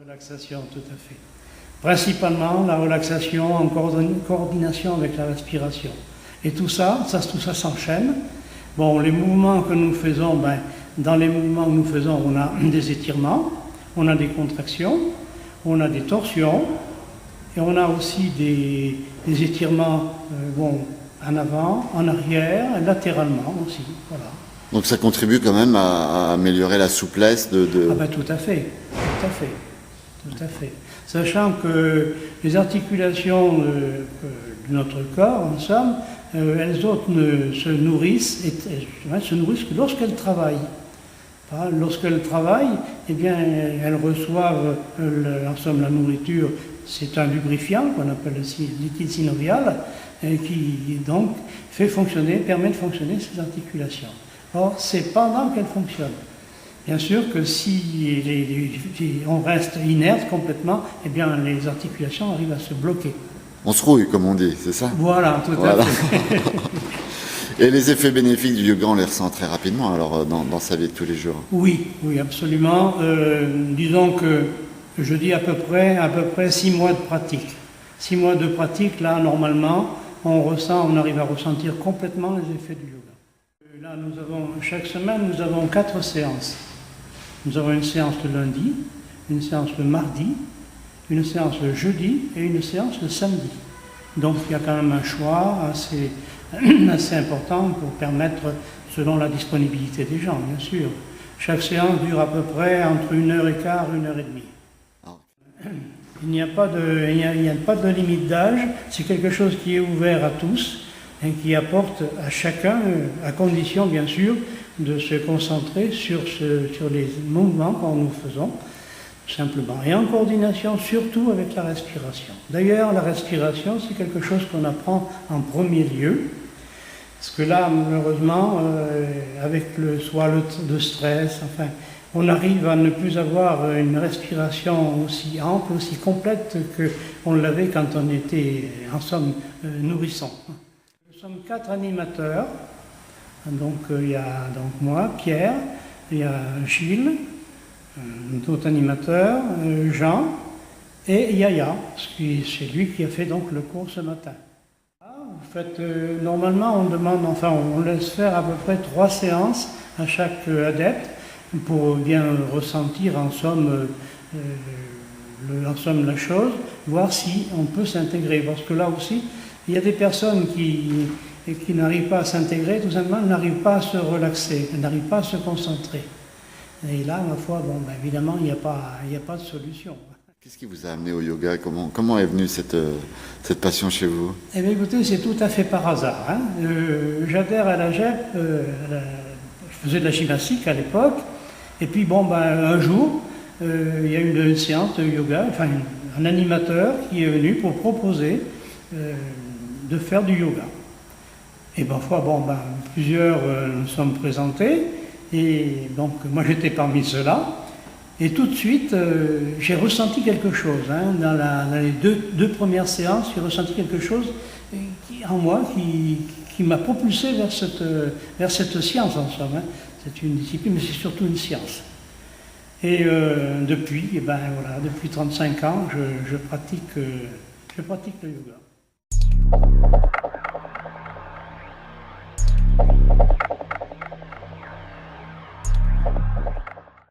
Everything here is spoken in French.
Relaxation, tout à fait. Principalement la relaxation en coordination avec la respiration. Et tout ça s'enchaîne. Bon, les mouvements que nous faisons, dans les mouvements que nous faisons, on a des étirements, on a des contractions, on a des torsions, et on a aussi des étirements en avant, en arrière, latéralement aussi. Voilà. Donc ça contribue quand même à améliorer la souplesse de... Ah ben tout à fait, tout à fait. Tout à fait. Sachant que les articulations de notre corps, en somme, elles autres se nourrissent que lorsqu'elles travaillent. Lorsqu'elles travaillent, eh bien, elles reçoivent en somme la nourriture, c'est un lubrifiant qu'on appelle le liquide synovial, qui donc permet de fonctionner ces articulations. Or, c'est pendant qu'elles fonctionnent. Bien sûr que si on reste inerte complètement, eh bien les articulations arrivent à se bloquer. On se rouille, comme on dit, c'est ça? Voilà, tout à fait. Et les effets bénéfiques du yoga, on les ressent très rapidement alors dans sa vie de tous les jours? Oui, absolument. Disons que je dis à peu près 6 mois de pratique. 6 mois de pratique, là, normalement, on arrive à ressentir complètement les effets du yoga. Là, chaque semaine, nous avons 4 séances. Nous avons une séance le lundi, une séance le mardi, une séance le jeudi et une séance le samedi. Donc il y a quand même un choix assez important pour permettre, selon la disponibilité des gens, bien sûr. Chaque séance dure à peu près entre 1h15 et 1h30. Il n'y a pas de limite d'âge, c'est quelque chose qui est ouvert à tous et qui apporte à chacun, à condition bien sûr, de se concentrer sur les mouvements que nous faisons, tout simplement. Et en coordination surtout avec la respiration. D'ailleurs, la respiration, c'est quelque chose qu'on apprend en premier lieu, parce que là, malheureusement, avec soit le stress, enfin, on arrive à ne plus avoir une respiration aussi ample, aussi complète qu'on l'avait quand on était, en somme, nourrisson. Nous sommes 4 animateurs. Donc il y a moi, Pierre, il y a Gilles, notre animateur, Jean et Yaya, c'est lui qui a fait donc le cours ce matin. Vous faites, normalement on laisse faire à peu près 3 séances à chaque adepte pour bien ressentir en somme la chose, voir si on peut s'intégrer. Parce que là aussi, il y a des personnes qui n'arrivent pas à s'intégrer, tout simplement, n'arrivent pas à se relaxer, n'arrivent pas à se concentrer. Et là, ma foi, évidemment, il n'y a pas de solution. Qu'est-ce qui vous a amené au yoga? Comment est venue cette passion chez vous? Eh bien, écoutez, c'est tout à fait par hasard. J'adhère à la GEP, je faisais de la gymnastique à l'époque, et puis un jour, il y a eu une séance de yoga, enfin un animateur qui est venu pour proposer de faire du yoga. Et plusieurs nous sommes présentés, et donc moi j'étais parmi ceux-là, et tout de suite j'ai ressenti quelque chose. Dans les deux premières séances, j'ai ressenti quelque chose en moi qui m'a propulsé vers cette science en somme. C'est une discipline, mais c'est surtout une science. Et depuis 35 ans, je pratique le yoga.